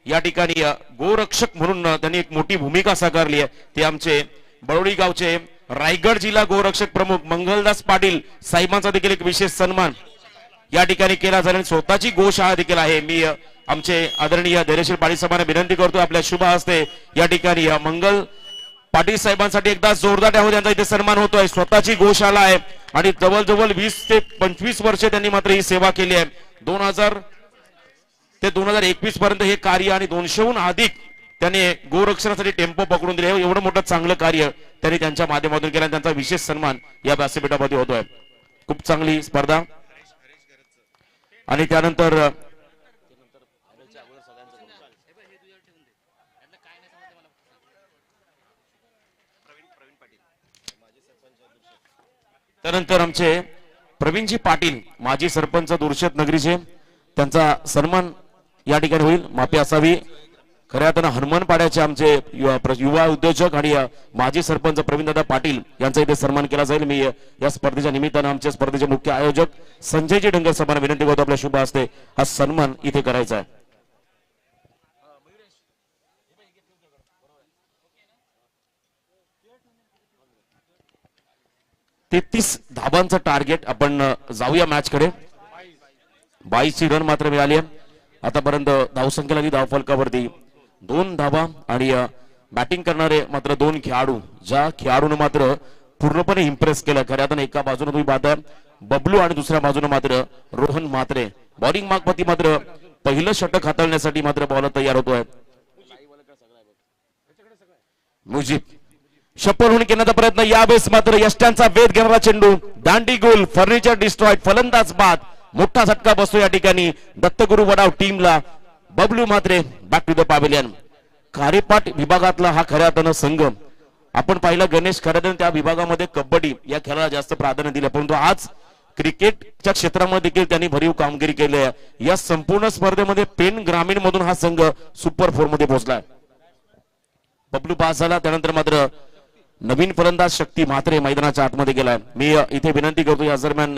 या ठिकाणी गोरक्षक म्हणून त्यांनी एक मोठी भूमिका साकारली आहे. ते आमचे बरवली गावचे रायगड जिल्हा गोरक्षक प्रमुख मंगलदास पाटील साहेबांचा देखील एक विशेष सन्मान या ठिकाणी केला जाईल. स्वतःची गोशाळा देखील आहे. मी आमचे आदरणीय धैर्यशील पाटील साहेबांना विनंती करतो आपल्या शुभ हस्ते या ठिकाणी मंगल पाटील साहेबांसाठी एकदा जोरदार टाळ्या त्यांचा इथे सन्मान होतोय. स्वतःची गोशाळा आहे आणि जवळजवळ 20 ते 25 वर्ष त्यांनी मात्र ही सेवा केली आहे. 2000 ते 2021 पर्यंत हे कार्य आणि 200हून अधिक त्यांनी गोरक्षणासाठी टेम्पो पकडून दिले. एवढं मोठं चांगलं कार्य त्यांनी त्यांच्या माध्यमातून केलं. त्यांचा विशेष सन्मान या व्यासपीठामध्ये होतोय. खूप चांगली स्पर्धा आणि त्यानंतर आमचे प्रवीणजी पाटील माजी सरपंच दुर्शत नगरीचे त्यांचा सन्मान या ठिकाणी होईल. माफी असावी. खऱ्या अर्थानं हनुमानपाड्याचे आमचे युवा उद्योजक आणि माजी सरपंच प्रवीणदादा पाटील यांचा इथे सन्मान केला जाईल. मी या स्पर्धेच्या निमित्तानं आमच्या स्पर्धेचे मुख्य आयोजक संजयजी डंगर साहेबांना विनंती करतो आपल्या शुभ हस्ते हा सन्मान इथे करायचा आहे. 33 धाबांचं टार्गेट. आपण जाऊया मॅच कडे. 22ची रन मात्र मिळाली आहे आतापर्यंत. धावसंख्येला धाव फलकावरती 2 धाबा आणि बॅटिंग करणारे मात्र 2 खेळाडू. ज्या खेळाडूने मात्र पूर्णपणे इम्प्रेस केलं. खऱ्या अर्थानं एका बाजूने तुम्ही पाहता बबलू आणि दुसऱ्या बाजूने मात्र रोहन म्हात्रे. बॉलिंग मागपती मात्र पहिलं षटक हाताळण्यासाठी मात्र बॉलर तयार होतोय. मुजीब शपल होऊन घेण्याचा प्रयत्न. यावेळेस मात्र यष्ट्यांचा वेध घेणारा चेंडू दांडी गोल फर्निचर डिस्ट्रॉइड. फलंदाज बाद. मोठा झटका बसतो या ठिकाणी दत्तगुरु वडाव टीमला. Bablu Mhatre back to the pavilion. Kharepat विभागातला हा खऱ्या अर्थानं संघ आपण पाहिला. गणेश खऱ्या त्या विभागामध्ये कबड्डी या खेळाला जास्त प्राधान्य दिलं, परंतु आज क्रिकेटच्या क्षेत्रामध्ये देखील त्यांनी भरीव कामगिरी केली आहे. या संपूर्ण स्पर्धेमध्ये पेन ग्रामीण मधून हा संघ सुपर 4 मध्ये पोहोचलाय. बबलू पास झाला त्यानंतर मात्र नवीन फलंदाज शक्ती म्हात्रे मैदानाच्या आतमध्ये गेलाय. मी इथे विनंती करतो या दरम्यान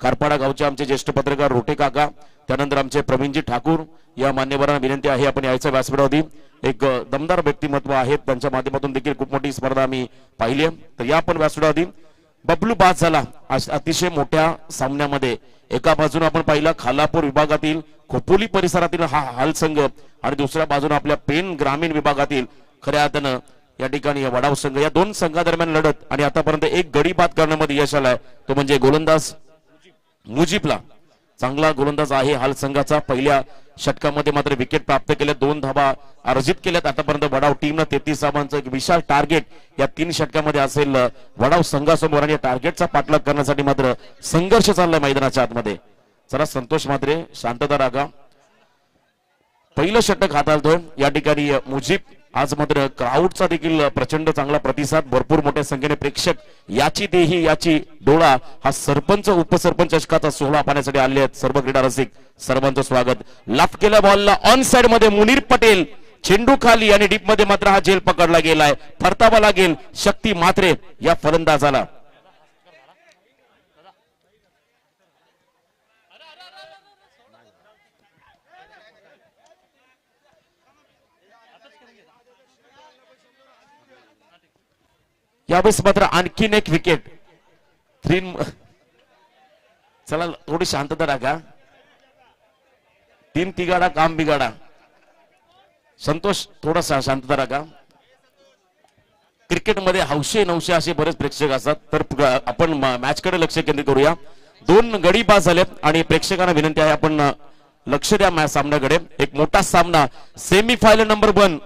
कारपाडा गावचे आमचे ज्येष्ठ पत्रकार रोटे काका त्यानंतर आमचे प्रवीणजी ठाकूर या मान्यवरांना विनंती आहे आपण यायचं व्यासपीठावरती. एक दमदार व्यक्तिमत्व आहेत त्यांच्या माध्यमातून देखील खूप मोठी स्पर्धा आम्ही पाहिली आहे. तर या पण व्यासपीठावरती बबलू बाद झाला अतिशय मोठ्या सामन्यामध्ये. एका बाजूने आपण पाहिला खालापूर विभागातील खोपोली परिसरातील हा हाल संघ आणि दुसऱ्या बाजूने आपल्या पेन ग्रामीण विभागातील खऱ्या अर्थानं या ठिकाणी वडाव संघ. या 2 संघादरम्यान लढत आणि आतापर्यंत एक गडी बाद करण्यामध्ये यश आलाय तो म्हणजे गोलंदाज मुजीबला. चांगला गोलंदाज आहे हाल संघाचा. पहिल्या षटकामध्ये मात्र विकेट प्राप्त केल्या, 2 धाबा अर्जित केल्यात. आतापर्यंत वडाव टीमनं 33 धाबांचं एक विशाल टार्गेट या 3 षटकामध्ये असेल वडाव संघासमोर आणि या टार्गेटचा पाठलाग करण्यासाठी मात्र संघर्ष चाललाय मैदानाच्या आतमध्ये. जरा संतोष मात्रे शांतता राखा. पहिलं षटक हाताळतोय या ठिकाणी मुजीब. आज मात्र क्राऊडचा देखील प्रचंड चांगला प्रतिसाद. भरपूर मोठ्या संख्येने प्रेक्षक याची देही याची डोळा हा सरपंच उपसरपंच चषकाचा सोहळा पाहण्यासाठी आले आहेत. सर्व क्रीडा रसिक सर्वांचं स्वागत. लाफ केल्या बॉलला ऑन साइड मध्ये मुनीर पटेल चेंडू खाली आणि डीप मध्ये मात्र हा झेल पकडला गेलाय. परतावा लागेल शक्ती म्हात्रे या फलंदाजाला. यावेळेस मात्र आणखीन एक विकेट. चला थोडी शांतता राखा. टीम तिगाडा काम बिगाडा. संतोष थोडासा शांतता राखा. क्रिकेटमध्ये हौशे नवशे असे बरेच प्रेक्षक असतात, तर आपण मॅच कडे लक्ष केंद्रित करूया. 2 गडी पास झालेत आणि प्रेक्षकांना विनंती आहे आपण लक्ष द्या मॅच सामन्याकडे. एक मोठा सामना, सेमीफायनल नंबर 1,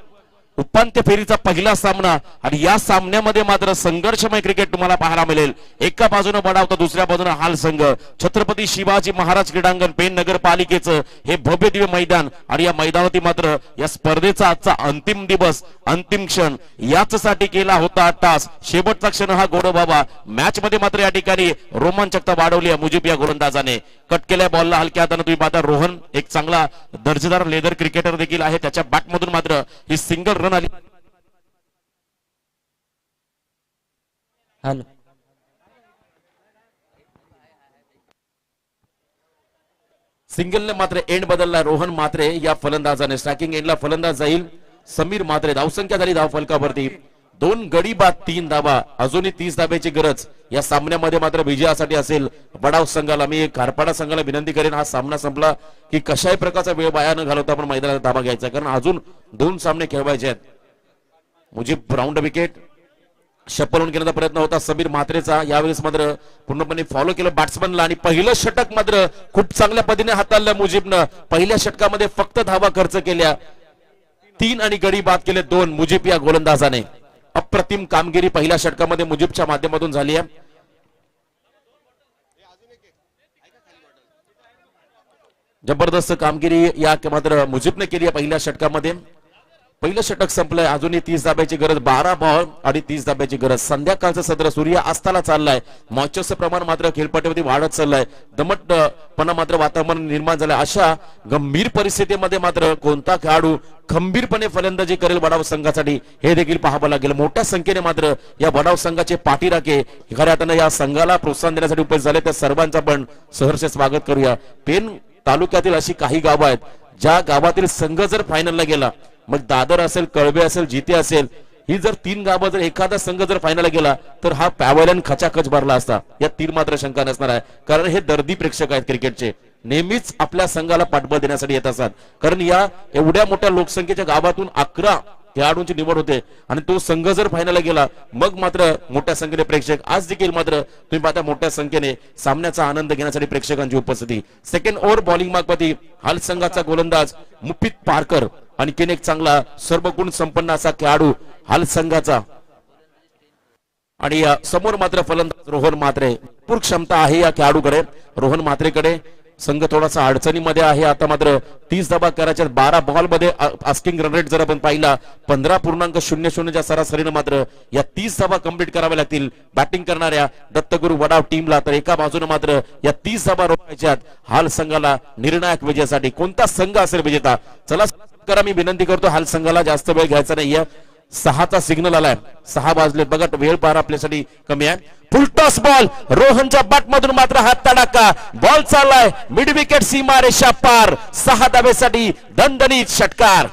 उपांत्य फेरीचा पहिला सामना आणि या सामन्यामध्ये मात्र संघर्षमय क्रिकेट तुम्हाला पाहायला मिळेल. एका बाजूने बडाव तर दुसऱ्या बाजूने हाल संघ. छत्रपती शिवाजी महाराज क्रीडांगण पेण नगरपालिकेचं हे भव्य दिव्य मैदान आणि या मैदानावरती मात्र या स्पर्धेचा आजचा अंतिम दिवस, अंतिम क्षण याचसाठी केला होता टास. शेवटचा क्षण हा गोडबाबा. मॅच मध्ये मात्र या ठिकाणी रोमांचकता वाढवली आहे मुजीब या गोलंदाजाने. कट केल्या बॉलला हलक्या हाताने तुम्ही पाहता रोहन एक चांगला दर्जेदार लेदर क्रिकेटर देखील आहे. त्याच्या बॅटमधून मात्र ही सिंगल रन आली. हॅलो सिंगलने मात्र एंड बदलला रोहन म्हात्रे या फलंदाजाने. स्ट्रायकिंग एंडला फलंदाज जाईल समीर म्हात्रे. धावसंख्या झाली धाव फलकावरती 2 गडी बाद 3 धावा. अजूनही 30 धाब्याची गरज या सामन्यामध्ये मात्र विजयासाठी असेल बडाव संघाला. मी खारपाडा संघाला विनंती करेन हा सामना संपला की कशाही प्रकारचा वेळ वाया न घालवता आपण मैदानात धाबा घ्यायचा, कारण अजून 2 सामने खेळवायचे आहेत. Mujeeb round wicket. शपल घेण्याचा प्रयत्न होता समीर म्हात्रेचा. यावेळेस मात्र पूर्णपणे फॉलो केलं बॅट्समनला आणि पहिलं षटक मात्र खूप चांगल्या पद्धतीने हाताळलं मुजीबनं. पहिल्या षटकामध्ये फक्त धावा खर्च केल्या 3 आणि गडी बाद केले 2 मुजीब या गोलंदाजाने. अप्रतिम कामगिरी पहिल्या षटकामध्ये मुजीबच्या माध्यमातून झाली आहे. जबरदस्त कामगिरी या मात्र मुजीबने केली आहे पहिल्या षटकामध्ये. पहिलं षटक संपलंय. अजूनही 30 धाब्याची गरज. 12 बॉल आणि 30 धाब्याची गरज. संध्याकाळचं सत्र सूर्य अस्ताला चाललाय. मॉइश्चरचं प्रमाण मात्र खेळपट्टीमध्ये वाढत चाललंय. दमटपणा मात्र वातावरण निर्माण झालंय. अशा गंभीर परिस्थितीमध्ये मात्र कोणता खेळाडू खंबीरपणे फलंदाजी करेल बडाव संघासाठी हे देखील पाहावं लागेल. मोठ्या संख्येने मात्र या बडाव संघाचे पाठीराखे खऱ्या अर्थानं या संघाला प्रोत्साहन देण्यासाठी उपस्थित झाले. त्या सर्वांचं आपण सहर्ष स्वागत करूया. पेण तालुक्यातील अशी काही गावं आहेत ज्या गावातील संघ जर फायनलला गेला, मग दादर असेल, कळबे असेल, जिते असेल, ही जर 3 गावं जर एखादा संघ जर फायनलला गेला तर हा पॅव्हलियन खचाखच भरला असता. या 3 मात्र शंका नसणार आहे, कारण हे दर्दी प्रेक्षक आहेत क्रिकेटचे. नेहमीच आपल्या संघाला पाठबळ देण्यासाठी येत असतात, कारण या एवढ्या मोठ्या लोकसंख्येच्या गावातून 11 खेळाडूंची निवड होते आणि तो संघ जर फायनलला गेला मग मात्र मोठ्या संख्येने प्रेक्षक. आज देखील मात्र तुम्ही पाहता मोठ्या संख्येने सामन्याचा आनंद घेण्यासाठी प्रेक्षकांची उपस्थिती. सेकंड ओव्हर बॉलिंग मागपती हाल संघाचा गोलंदाज मुफीत पारकर. आणखीन एक चांगला सर्वगुण संपन्न असा खेळाडू हाल संघाचा. आणि समोर मात्र फलंदाज रोहन म्हात्रे. भरपूर क्षमता आहे या खेळाडूकडे, रोहन म्हात्रेकडे. संघ थोडासा अडचणीमध्ये आहे आता. मात्र 30 धावा करायच्या. 12 बॉल मध्ये आस्किंग रन रेट जर आपण पाहिला 15.00च्या सरासरीने मात्र या 30 धावा कंप्लीट कराव्या लागतील बॅटिंग करणाऱ्या दत्तगुरु वडाव टीमला. तर एका बाजूने मात्र या 30 धावा रोखायच्यात हाल संघाला निर्णायक विजयासाठी. कोणता संघ असेल विजेता? चला करा, मी विनंती करतो हाल संघाला जास्त वेळ घ्यायचा नाहीये. 6चा सिग्नल आलाय. 6 वाजले बघा, वेळ पार आपल्यासाठी कमी आहे. फुल टॉस बॉल रोहनच्या बॅट मधून मात्र हात तडाका. बॉल चाललाय मिड विकेट सीमा रेषा पार. 6 धाब्यासाठी दणदणीत षटकार.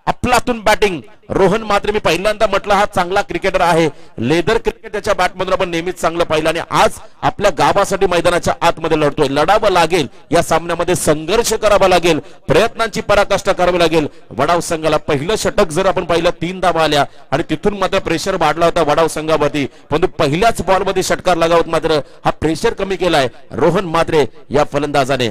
अफलातून बॅटिंग रोहन म्हात्रे. मी पहिल्यांदा म्हटलं हा चांगला क्रिकेटर आहे. लेदर क्रिकेट त्याच्या बॅटमधून आपण नेहमीच चांगलं पाहिलं आणि आज आपल्या गावासाठी मैदानाच्या आतमध्ये लढतोय. लढावं लागेल या सामन्यामध्ये, संघर्ष करावा लागेल, प्रयत्नांची पराकाष्ठा करावी लागेल वडाव संघाला. पहिलं षटक जर आपण पाहिलं 3 धावा आल्या आणि तिथून मात्र प्रेशर वाढला होता वडाव संघावरती, परंतु पहिल्याच बॉलमध्ये षटकार लगावत मात्र हा प्रेशर कमी केलाय रोहन म्हात्रे या फलंदाजाने.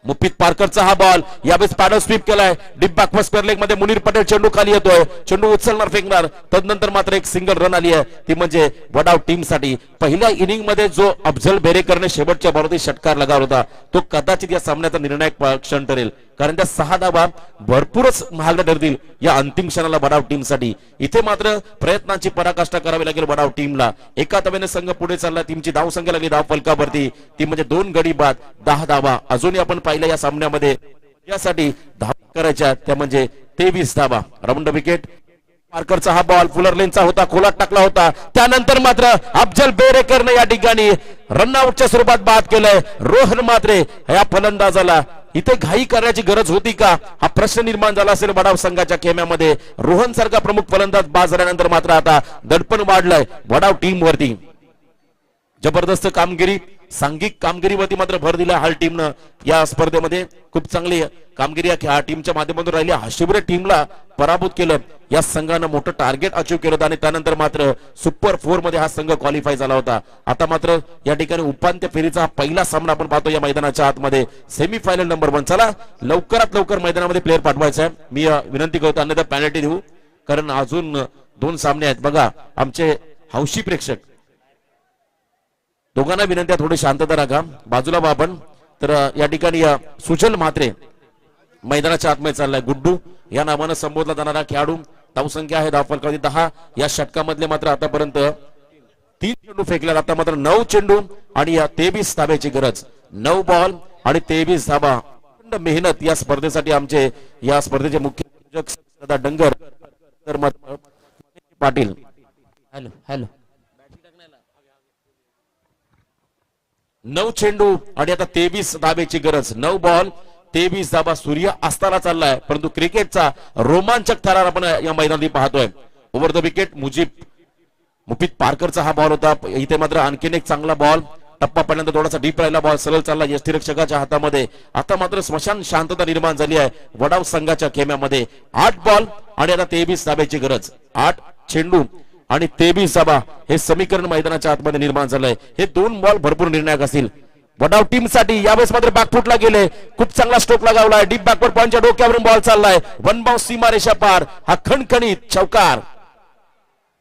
मुफीत पारकरचा हा बॉल यावेळेस पॅडल स्वीप केलाय. डीप बॅकवर्ड स्क्वेअर लेग मध्ये मुनीर पटेल चेंडू खाली येतोय. चेंडू उचलणार, फेकणार. तदनंतर मात्र एक सिंगल रन आली आहे, ती म्हणजे वडाव टीम साठी. पहिल्या इनिंग मध्ये जो अफजल बेरेकरने शेवटच्या बॉलवरती षटकार लगावला होता तो कदाचित या सामन्याचा निर्णायक क्षण ठरेल, कारण त्या 6 धावा भरपूरच महागड्या ठरतील या अंतिम क्षणाला वडाव टीम साठी. इथे मात्र प्रयत्नांची पराकाष्ठा करावी लागेल वडाव टीमला. एका धावेने संघ पुढे चालला. टीमची धाव संख्या लागली धाव फलकावरती, ती म्हणजे 2 गडी बाद 10 धावा. अजूनही आपण पाहिलं या सामन्यामध्ये यासाठी धावा करायच्या त्या म्हणजे 23 धाबा. Round wicket. पार्करचा हा बॉल फुलर लेनचा होता, खोलात टाकला होता. त्यानंतर मात्र अफजल बेरेकरने या ठिकाणी रनआउटच्या स्वरूपात बाद केलंय. रोहन मात्रे या फलंदाजाला इथे घाई करण्याची गरज होती का हा प्रश्न निर्माण झाला असेल वडाव संघाच्या खेम्यामध्ये. रोहन सारखा प्रमुख फलंदाज बाद झाल्यानंतर मात्र आता दडपण वाढलंय वडाव टीम वरती. जबरदस्त कामगिरी, सांघिक कामगिरीवरती मात्र भर दिला हाल टीमनं या स्पर्धेमध्ये. खूप चांगली कामगिरी या टीमच्या माध्यमातून राहिली. हशिबरे टीमला पराभूत केलं. या संघानं मोठं टार्गेट अचीव केलं होतं आणि त्यानंतर मात्र सुपर 4 मध्ये हा संघ क्वालिफाय झाला होता. आता मात्र या ठिकाणी उपांत्य फेरीचा हा पहिला सामना आपण पाहतो या मैदानाच्या आतमध्ये. Semifinal number 1. चला लवकरात लवकर मैदानामध्ये प्लेअर पाठवायचा आहे. मी विनंती करतो, अन्यथा पॅनल्टी देऊ, कारण अजून 2 सामने आहेत. बघा आमचे हौशी प्रेक्षक, दोघांना विनंती आहे थोडी शांतता राखा, बाजूला व्हा आपण. तर या ठिकाणी सुजल म्हात्रे मैदानाच्या आतमध्ये चाललाय. गुड्डू या नावानं संबोधला जाणारा खेळाडू. धावसंख्या आहे धावफलकावधी 10. या षटकामधले मात्र आतापर्यंत 3 चेंडू फेकले. आता मात्र 9 चेंडू आणि 23 धाब्याची गरज. 9 बॉल आणि 23 धाबा. मेहनत या स्पर्धेसाठी आमचे या स्पर्धेचे मुख्य आयोजक सदा डंगर तर मात्र पाटील. Hello hello. 9 चेंडू आणि आता 23 धाब्याची गरज. 9 बॉल 23 धाबा. सूर्य अस्ताला चाललाय, परंतु क्रिकेटचा रोमांचक थरार आपण या मैदानात पाहतोय. ओव्हर द विकेट मुफीद पारकरचा हा बॉल होता. इथे मात्र आणखीन एक चांगला बॉल. टप्पा पडल्यानंतर थोडासा डीप राहिला बॉल, सरळ चालला यष्टिरक्षकाच्या हातामध्ये. आता मात्र स्मशान शांतता निर्माण झाली आहे वडाव संघाच्या खेम्यामध्ये. 8 बॉल आणि आता 23 धाब्याची गरज. 8 चेंडू आणि 23 धाबा हे समीकरण मैदानाच्या आतमध्ये निर्माण झालंय. हे 2 बॉल भरपूर निर्णायक असतील वडाव टीम साठी. यावेळेस मात्र बॅकफुटला गेले, खूप चांगला स्ट्रोक लगावलाय. डीप बॅकवर्ड पॉइंटच्या डोक्यावरून बॉल चाललाय. 1 बाउन्स सीमारेषा पार. हा खणखणीत चौकार.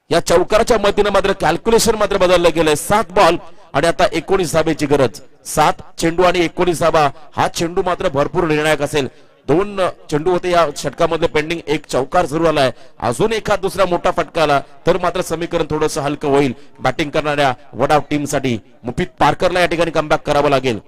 या चौकाराच्या मदतीने मात्र कॅल्क्युलेशन मात्र बदललं गेलंय. 7 बॉल आणि आता 19 धाब्याची गरज. 7 चेंडू आणि 19 धाबा. हा चेंडू मात्र भरपूर निर्णायक असेल. 2 चेंडू होते या षटकामध्ये पेंडिंग. एक चौकार सुरू आलाय. अजून एखाद दुसरा मोठा फटका आला तर मात्र समीकरण थोडंसं हलकं होईल बॅटिंग करणाऱ्या वडाव टीम साठी. मुफीद पारकरला या ठिकाणी कमबॅक करावं लागेल.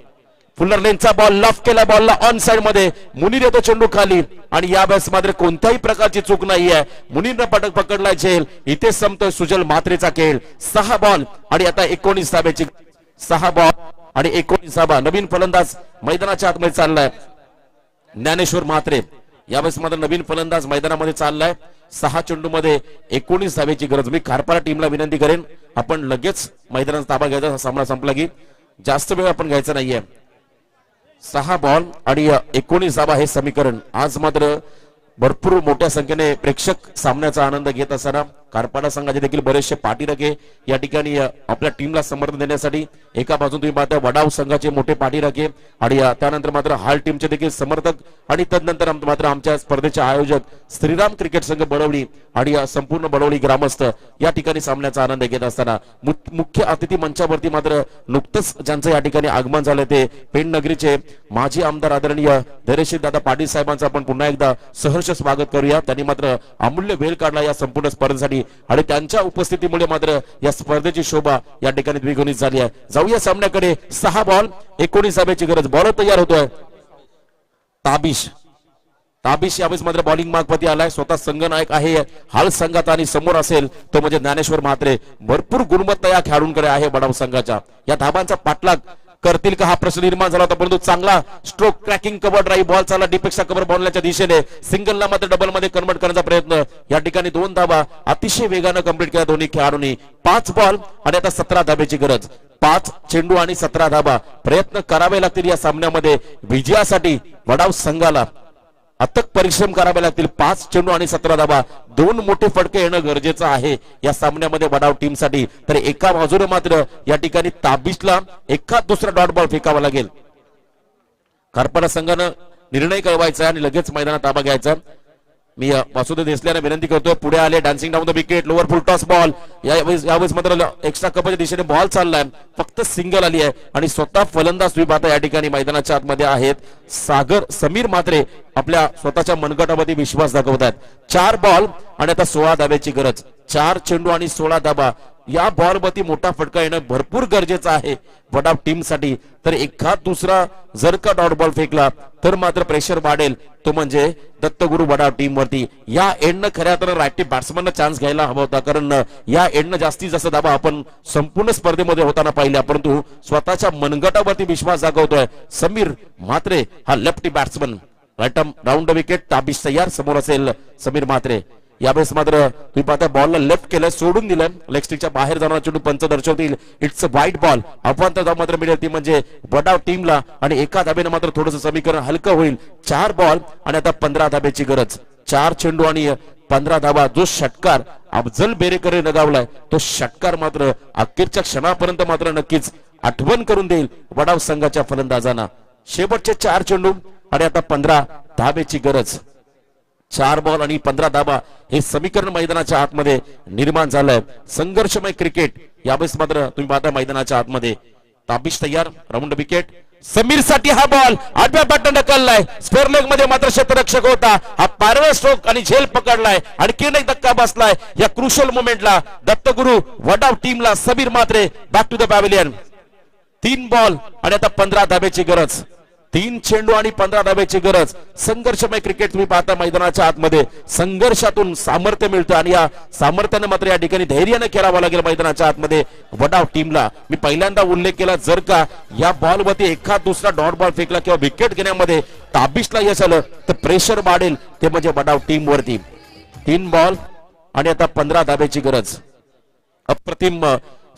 फुलर लेनचा बॉल लफ केला, बॉलला ऑन साइड मध्ये. मुनीर येतो चेंडू खाली आणि या बॅट्स मात्र कोणत्याही प्रकारची चूक नाहीये. मुनीरनं पकडलाय झेल. इथे संपतोय सुजल म्हात्रेचा खेळ. 6 बॉल आणि आता 19 धाब्याची. 6 बॉल आणि 19 धाबा. नवीन फलंदाज मैदानाच्या आतमध्ये चाललाय ज्ञानेश्वर म्हात्रे. यावेळेस मात्र नवीन फलंदाज मैदानामध्ये चाललाय. 6 चेंडू मध्ये 19 धाब्याची गरज. मी खारपारा टीमला विनंती करेन, आपण लगेच मैदानाचा ताबा घ्यायचा. सामना संपला की जास्त वेळ आपण घ्यायचा नाहीये. 6 बॉल आणि 19 धाबा हे समीकरण. आज मात्र भरपूर मोठ्या संख्येने प्रेक्षक सामन्याचा आनंद घेत असताना कारपाडा संघाचे देखील बरेचसे पाठीराखे या ठिकाणी आपल्या टीमला समर्थन देण्यासाठी. एका बाजून तुम्ही पाहता वडाव संघाचे मोठे पाठीराखे आणि त्यानंतर मात्र हाल टीमचे देखील समर्थक आणि तदनंतर मात्र आमच्या स्पर्धेचे आयोजक श्रीराम क्रिकेट संघ बडवली आणि संपूर्ण बडवली ग्रामस्थ या ठिकाणी सामन्याचा आनंद घेत असताना मुख्य अतिथी मंचावरती मात्र नुकतंच ज्यांचं या ठिकाणी आगमन झालं ते पेण नगरीचे माजी आमदार आदरणीय धैर्यशील दादा पाटील साहेबांचं आपण पुन्हा एकदा सहर्ष स्वागत करूया. त्यांनी मात्र अमूल्य वेळ काढला या संपूर्ण स्पर्धेसाठी आणि त्यांच्या उपस्थितीमुळे मात्र या स्पर्धेची शोभा या ठिकाणी द्विगुणित झाली आहे. जाऊया सामन्याकडे. 6 बॉल 19 धाब्याची गरज. बॉलर तयार होतोय ताबिश यावेळेस मात्र बॉलिंग मार्कवरती आलाय. स्वतः संघनायक आहे हाल संघात आणि समोर असेल तो म्हणजे ज्ञानेश्वर म्हात्रे. भरपूर गुणवत्ता या खेळाडूंकडे आहे वडाव संघाच्या. या धाबांचा पाठलाग करतील का हा प्रश्न निर्माण झाला होता, परंतु चांगला stroke cracking cover drive ball चालला डीपेक्षा कव्हर बॉलच्या दिशेने. सिंगलला मात्र डबल मध्ये कन्वर्ट करण्याचा प्रयत्न. या ठिकाणी 2 धाबा अतिशय वेगानं कंप्लीट केला दोन्ही खेळाडूंनी. 5 बॉल आणि आता 17 धाब्याची गरज. 5 चेंडू आणि 17 धाबा. प्रयत्न करावे लागतील या सामन्यामध्ये विजयासाठी. वडाव संघाला अथक परिश्रम करावे लागतील. 5 चेंडू आणि 17 धाबा. 2 मोठे फटके येणं गरजेचं आहे या सामन्यामध्ये वडाव टीम साठी. तर एका बाजूने मात्र या ठिकाणी ताबिशला एखाद दुसरा डॉट बॉल फेकावा लागेल. कारपाडा संघानं निर्णय कळवायचा आणि लगेच मैदानात ताबा घ्यायचा. मी वासुदेव देसल्याने विनंती करतोय पुढे आले. Dancing down the wicket. Lower full toss ball. यावेळेस मात्र एक्स्ट्रा कपच्या दिशेने बॉल चाललाय. फक्त सिंगल आली आहे आणि स्वतः फलंदाज तुम्ही पाहता या ठिकाणी मैदानाच्या आतमध्ये आहेत सागर समीर म्हात्रे. आपल्या स्वतःच्या मनगटामध्ये विश्वास दाखवतात. 4 बॉल आणि आता 16 धाब्याची गरज. 4 चेंडू आणि 16 धाबा. या बॉलवरती मोठा फटका येणं भरपूर गरजेचं आहे वडाव टीम साठी. तर एखाद दुसरा जर का डॉट बॉल फेकला तर मात्र प्रेशर वाढेल, तो म्हणजे दत्तगुरु वडाव टीम वरती. या एंडनं खऱ्या तर रायटी बॅट्समनला चान्स घ्यायला हवा होता, कारण या एंडनं जास्तीत जास्त धाबा आपण संपूर्ण स्पर्धेमध्ये होताना पाहिल्या, परंतु स्वतःच्या मनगटावरती विश्वास जागवतोय समीर म्हात्रे हा lefty batsman. Right round wicket. Tabish तयार. समोर असेल समीर म्हात्रे. यावेळेस मात्र तुम्ही पाहता बॉलला लेफ्ट केलं, सोडून दिलं. लेग स्टिकच्या बाहेर जाणारा चेंडू पंच दर्शवतील इट्स अ वाईट बॉल. अफांतर धाव मात्र मिळेल ती म्हणजे वडाव टीमला, आणि एका धाब्याने मात्र थोडंसं समीकरण हलकं होईल. 4 बॉल आणि आता 15 धाब्याची गरज. 4 चेंडू आणि 15 धाबा. जो षटकार अफजल बेरेकरने लगावलाय तो षटकार मात्र अखेरच्या क्षणापर्यंत मात्र नक्कीच आठवण करून देईल वडाव संघाच्या फलंदाजांना. शेवटचे 4 चेंडू आणि आता 15 धाब्याची गरज. 4 बॉल आणि 15 धाबा हे समीकरण मैदानाच्या आतमध्ये निर्माण झालंय. संघर्षमय क्रिकेट यावेळेस मात्र तुम्ही पाहता मैदानाच्या आतमध्ये. ताबिश तयार. Round wicket. समीर साठी हा बॉल आडव्या बॅटन ढकललाय. स्क्वेअर लेग मध्ये मात्र क्षेत्ररक्षक होता, हा पारवे स्ट्रोक आणि झेल पकडलाय. आणखीन एक धक्का बसलाय या क्रुशल मोमेंटला. दत्तगुरु वडाव टीमला Sameer Mhatre back to the pavilion. 3 ball आणि आता 15 धाब्याची गरज. 3 चेंडू आणि 15 धाब्याची गरज. संघर्षमय क्रिकेट तुम्ही पाहता मैदानाच्या आतमध्ये. संघर्षातून सामर्थ्य मिळतं आणि या सामर्थ्याने मात्र या ठिकाणी धैर्याने खेळावं लागेल मैदानाच्या आतमध्ये वडाव टीमला. मी पहिल्यांदा उल्लेख केला, जर का या बॉलवरती एखाद दुसरा डॉट बॉल फेकला किंवा विकेट घेण्यामध्ये ताबिशला यश आलं तर प्रेशर वाढेल, ते म्हणजे वडाव टीम वरती. 3 बॉल आणि आता 15 धाब्याची गरज. अप्रतिम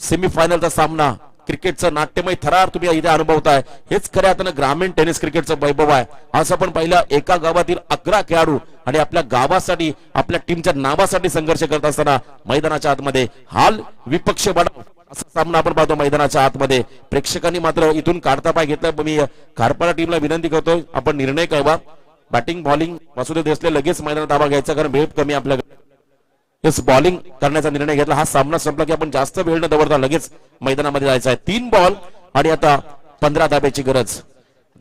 सेमीफायनलचा सामना. क्रिकेटचं नाट्यमय थरार तुम्ही इथे अनुभवताय. हेच खऱ्या अर्थानं ग्रामीण टेनिस क्रिकेटचं वैभव आहे. आज आपण पहिला एका गावातील 11 खेळाडू आणि आपल्या गावासाठी आपल्या टीमच्या नावासाठी संघर्ष करत असताना मैदानाच्या आतमध्ये हाल विपक्ष वडाव असा सामना आपण पाहतो मैदानाच्या आतमध्ये. प्रेक्षकांनी मात्र इथून काढता पाय घेतलाय. मी खारपाडा टीमला विनंती करतोय, आपण निर्णय कळवा. बॅटिंग बॉलिंग वासुदेव देसले लगेच मैदानात धावा घ्यायचा, कारण वेळ कमी आपल्याकडे. येस, बॉलिंग करण्याचा निर्णय घेतला. हा सामना संपला की आपण जास्त वेळ न दवडता लगेच मैदानामध्ये जायचं आहे. 3 बॉल आणि आता 15 धाब्याची गरज.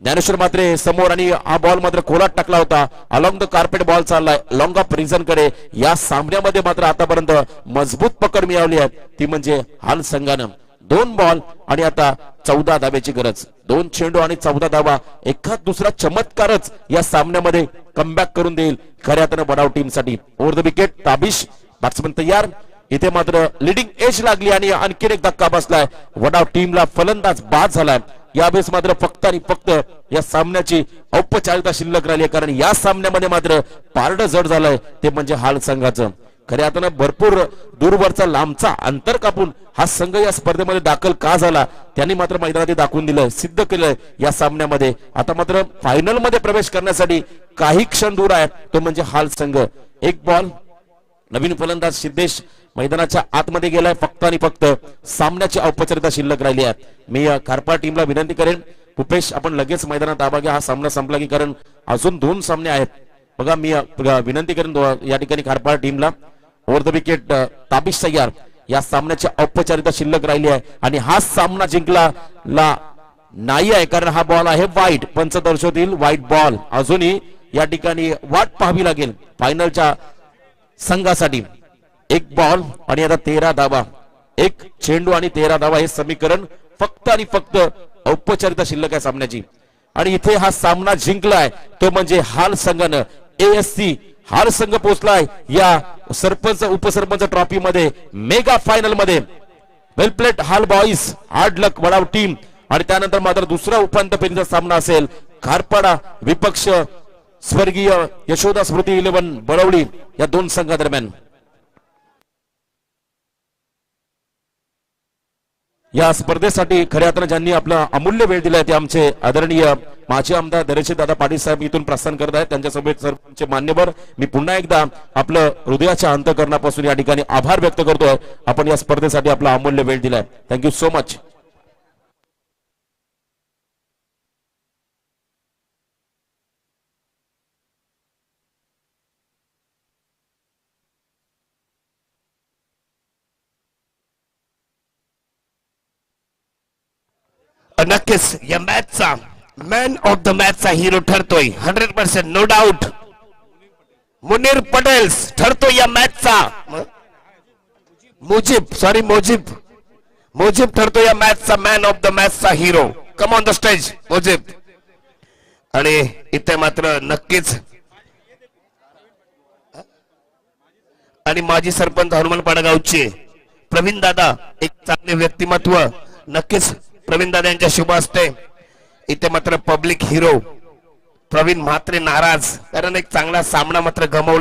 ज्ञानेश्वर म्हात्रे समोर आणि हा बॉल मात्र खोलात टाकला होता. अलॉंग द कार्पेट बॉल चाललाय लॉंग ऑफ रिझन कडे. या सामन्यामध्ये मात्र आतापर्यंत मजबूत पकड मिळवली आहे, ती म्हणजे हाल संघानं. 2 बॉल आणि आता 14 धाब्याची गरज. 2 चेंडू आणि 14 धावा. एखाद दुसरा चमत्कारच या सामन्यामध्ये कमबॅक करून देईल खऱ्या अर्थानं वडाव टीम साठी. Over the wicket. Tabish batsman तयार. इथे मात्र लिडिंग एज लागली आणि आणखीन एक धक्का बसलाय. वडाव टीमला फलंदाज बाद झालाय. यावेळेस मात्र फक्त आणि फक्त या सामन्याची औपचारिकता शिल्लक राहिली आहे, कारण या सामन्यामध्ये मात्र पारडं जड झालंय, ते म्हणजे हाल संघाचं. खऱ्या अर्थानं भरपूर दूरवरचा लांबचा अंतर कापून हा संघ या स्पर्धेमध्ये दाखल का झाला त्यांनी मात्र मैदानात दाखवून दिलंय, सिद्ध केलंय या सामन्यामध्ये. आता मात्र फायनल मध्ये प्रवेश करण्यासाठी काही क्षण दूर आहे, तो म्हणजे हाल संघ. 1 बॉल. नवीन फलंदाज सिद्धेश मैदानाच्या आतमध्ये गेलाय. फक्त आणि फक्त सामन्याची औपचारिकता शिल्लक राहिली आहे. मी खारपाड टीमला विनंती करेन, भूपेश आपण लगेच मैदानात ताबा घ्या. हा सामना संपला की, कारण अजून 2 सामने आहेत. बघा मी विनंती करेन या ठिकाणी खारपाड टीमला. Over the wicket. ताबिश तयार. या सामन्याची औपचारिकता शिल्लक राहिली आहे आणि हा सामना जिंकला नाही आहे, कारण हा बॉल आहे वाईट. पंच दर्शवतील वाईट बॉल. अजूनही या ठिकाणी वाट पाहावी लागेल फायनलच्या संघासाठी. 1 बॉल आणि आता 13 धावा. 1 चेंडू आणि 13 धावा हे समीकरण फक्त आणि फक्त औपचारिकता शिल्लक आहे सामन्याची. आणि इथे हा सामना जिंकलाय तो म्हणजे हाल संघानं. ASC हाल संघ पोहोचलाय या सरपंच उपसरपंच ट्रॉफी मध्ये, मेगा फायनल मध्ये. वेल प्लेट हाल बॉईज. हार्ड लक वडाव टीम. आणि त्यानंतर मात्र दुसरा उपांत्य फेरीचा सामना असेल खारपाडा विपक्ष स्वर्गीय यशोदा स्मृती 11 बळवली या 2 संघादरम्यान. या स्पर्धेसाठी खऱ्या अर्थानं ज्यांनी आपला अमूल्य वेळ दिलाय ते आमचे आदरणीय माजी आमदार धैर्यशील दादा पाटील साहेब इथून प्रस्थान करत आहेत. त्यांच्यासोबत सर्वांचे मान्यवर मी पुन्हा एकदा आपलं हृदयाच्या अंतःकरणापासून या ठिकाणी आभार व्यक्त करतोय. आपण या स्पर्धेसाठी आपला अमूल्य वेळ दिलाय. Thank you so much. नक्कीच या मॅचचा मॅन ऑफ द मॅचचा हिरो ठरतोय 100% नो डाऊट. मुनीर पटेल ठरतो या मॅचचा मुजीब ठरतो या मॅचचा मॅन ऑफ द मॅचचा hero. Come on the stage Mujib. आणि इथे मात्र नक्कीच आणि माजी सरपंच हनुमानपाडा गावचे प्रवीण दादा एक चांगले व्यक्तिमत्व. नक्कीच प्रवीण दादा यांच्या शुभ हस्ते इथे मात्र पब्लिक हिरो प्रवीण म्हात्रे नाराज कारण एक चांगला सामना मात्र गमावला.